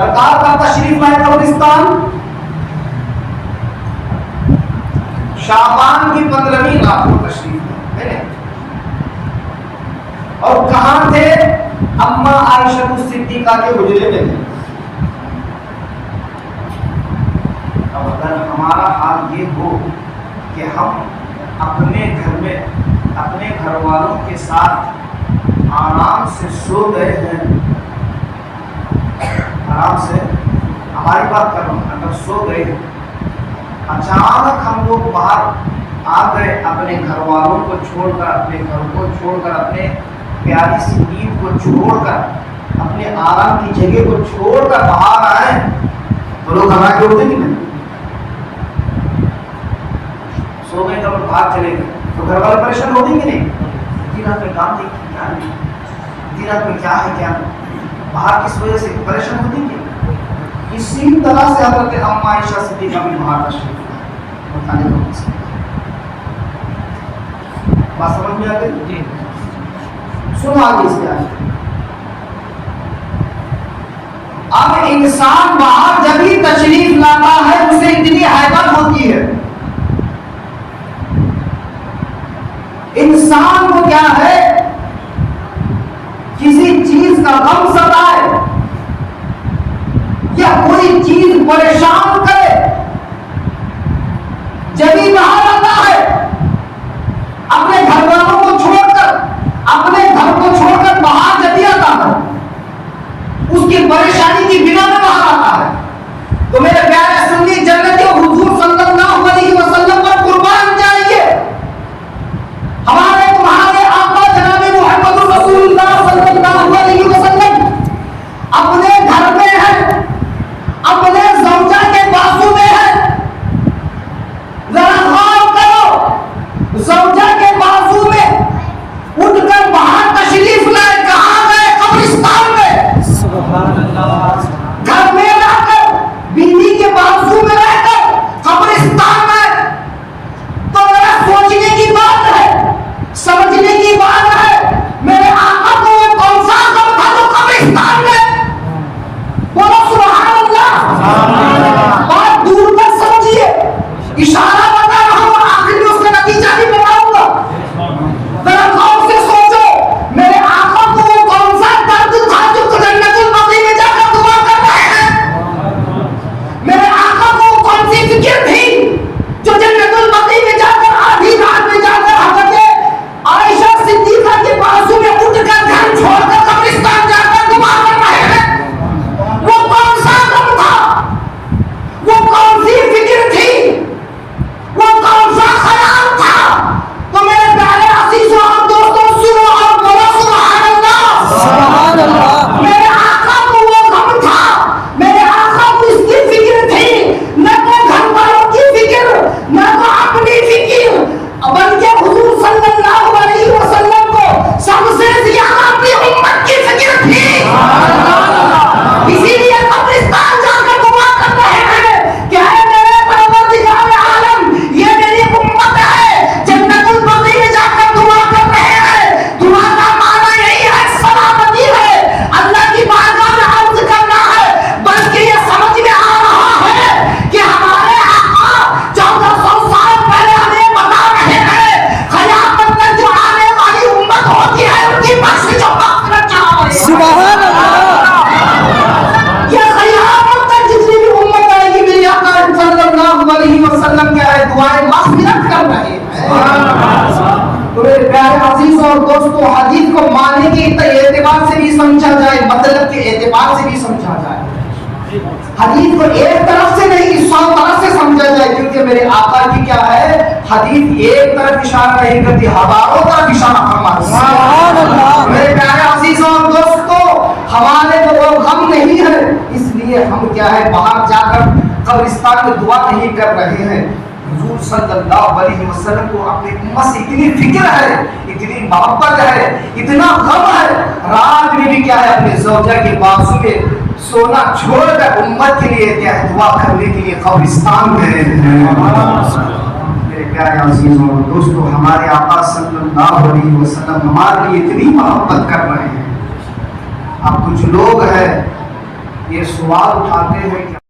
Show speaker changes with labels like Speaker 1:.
Speaker 1: سرکار کا تشریف لائے قبرستان شعبان کی 15ویں رات کو تشریف لائے، اور کہاں تھے؟ اما عائشہ صدیقہ کے حجرے میں تھے۔ اب اگر ہمارا حال یہ ہو کہ ہم اپنے گھر میں اپنے گھر والوں کے ساتھ آرام سے سو گئے ہیں، آرام سے ہماری بات کر رہا ہوں، اگر سو گئے ہیں، اچانک ہم لوگ باہر آ گئے اپنے گھر والوں کو چھوڑ کر، اپنے گھر کو چھوڑ کر، اپنے پیاری سی نیند کو چھوڑ کر، اپنے آرام کی جگہ کو چھوڑ کر باہر آئے تو لوگ ہمارا کے اٹھیں گے نہیں؟ سو گئے تو باہر چلے گئے تو گھر والے پریشان ہو گے نہیں؟ دن رات میں کام دیکھیں کیا نہیں، دن رات میں کیا ہے کیا نہیں، باہر کس وجہ سے پریشان ہوتی ہے۔ اسی طرح سے حضرت اما عائشہ صدیقہ بھی باہر تشریف لائے۔ بات سمجھ میں آ گئی؟ جی سنو آگے اس کے آگے۔ اب انسان باہر جب ہی تشریف لاتا ہے اسے اتنی حیبت ہوتی ہے، انسان کو کیا ہے کسی چیز کا غم ستائے یا کوئی چیز پریشان کرے، جب ہی باہر آتا ہے اپنے گھر والوں کو چھوڑ کر، اپنے گھر کو چھوڑ کر باہر جب ہی آتا ہے اس کی پریشانی کی بنا میں باہر آتا ہے، تو میرے پیارے سنی جنتیوں حضور صلی اللہ علیہ وسلم پر قربان جائیے، ہمارے تمہارے آقا جناب محمد رسول اللہ صلی اللہ علیہ وسلم اپنے گھر میں ہے، اپنے زوجہ کے بازو میں ہے، ذرا غور کرو، زوجہ کے بازو میں اٹھ کر باہر تشریف لائے، کہاں گئے؟ قبرستان میں، سبحان اللہ، گھر میں رہ کر، بیوی کے بازو میں رہ کر قبرستان میں، تو ذرا سوچنے کی بات ہے، سمجھنے کی بات ہے، میرے آقا کو وہ کون سا غم تھا جو قبرستان میں؟ بولو سبحان اللہ، بات دور تک سمجھیے، اشارہ بتا رہا ہوں آخر میں اس کا نتیجہ بھی بتاؤں گا، ذرا غور سے سوچو، میرے آقا کو وہ کون سا درد تھا جو جنت البقیع میں جا کر دعا کر رہے ہیں؟ میرے آقا کو وہ کون سی فکر تھی جو جنت البقیع میں جا کر آدھی رات میں جا کر حضرت عائشہ صدیقہ کے بازو میں اٹھ کر گھر چھوڑ کر قبرستان جا کر دعا کر رہے ہیں؟ وہ کون سا غم تھا؟ وہ کون سی فکر تھی؟ وہ کون سا خیال تھا؟ تو میرے پیارے عزیزوں اور دوستوں سنو اور بولو سبحان اللہ، سبحان اللہ، میرے آقا کو وہ غم تھا، میرے آقا کو اس کی فکر تھی، نہ تو گھر والوں کی فکر، نہ تو اپنی فکر، بلکہ حضور صلی اللہ علیہ وسلم کو سب سے زیادہ اپنی امت کی فکر تھی، اسی لیے قبرستان جا کر دعا کر رہے ہیں کہ اے میرے پروردگار عالم، یہ میری امت ہے، جنت البقیع میں جا کر دعا کر رہے ہیں، دعا کا معنی یہی ہے، سلامتی ہے، اللہ کی بارگاہ میں عرض کرنا ہے، بلکہ یہ سمجھ میں آ رہا ہے کہ ہمارے آقا 1400 سال پہلے ہمیں بتا رہے ہیں قیامت تک جو آنے والی امت ہوتی ہے ان کی بخشش و مغفرت چاہو، سبحان اللہ، یہ قیامت تک جتنی بھی امت آئے گی میرے آقا صلی اللہ علیہ وسلم کے دعائیں مغفرت کر رہے ہیں۔ تو میرے پیارے عزیزوں اور دوستوں، حدیث کو معنی کے اعتبار سے بھی سمجھا جائے، مطلب کے اعتبار سے بھی سمجھا جائے، حدیث کو ایک طرف سے نہیں 100 طرف سے سمجھا جائے، کیونکہ میرے آقا کی کیا ہے، حدیث ایک طرف اشارہ نہیں کرتی، ہزاروں طرف اشارہ فرماتی ہے، سبحان اللہ۔ میرے پیارے عزیزوں اور دوستوں، ہمارے تو وہ غم نہیں ہے، اس لیے ہم کیا ہے باہر جا کر قبرستان میں دعا نہیں کر رہے ہیں۔ حضور صلی اللہ علیہ وسلم کو اپنی امت سے اتنی فکر ہے، اتنی محبت ہے، اتنا غم ہے، رات میں بھی کیا ہے اپنے زوجہ کے بازو میں سونا چھوڑ کر امت کے لیے کیا ہے دعا کرنے کے لیے قبرستان گئے ہیں۔ میرے پیارے عزیزوں اور دوستوں، ہمارے آقا صلی اللہ علیہ وسلم ہمارے لیے اتنی محبت کر رہے ہیں۔ اب کچھ لوگ ہیں یہ سوال اٹھاتے ہیں کہ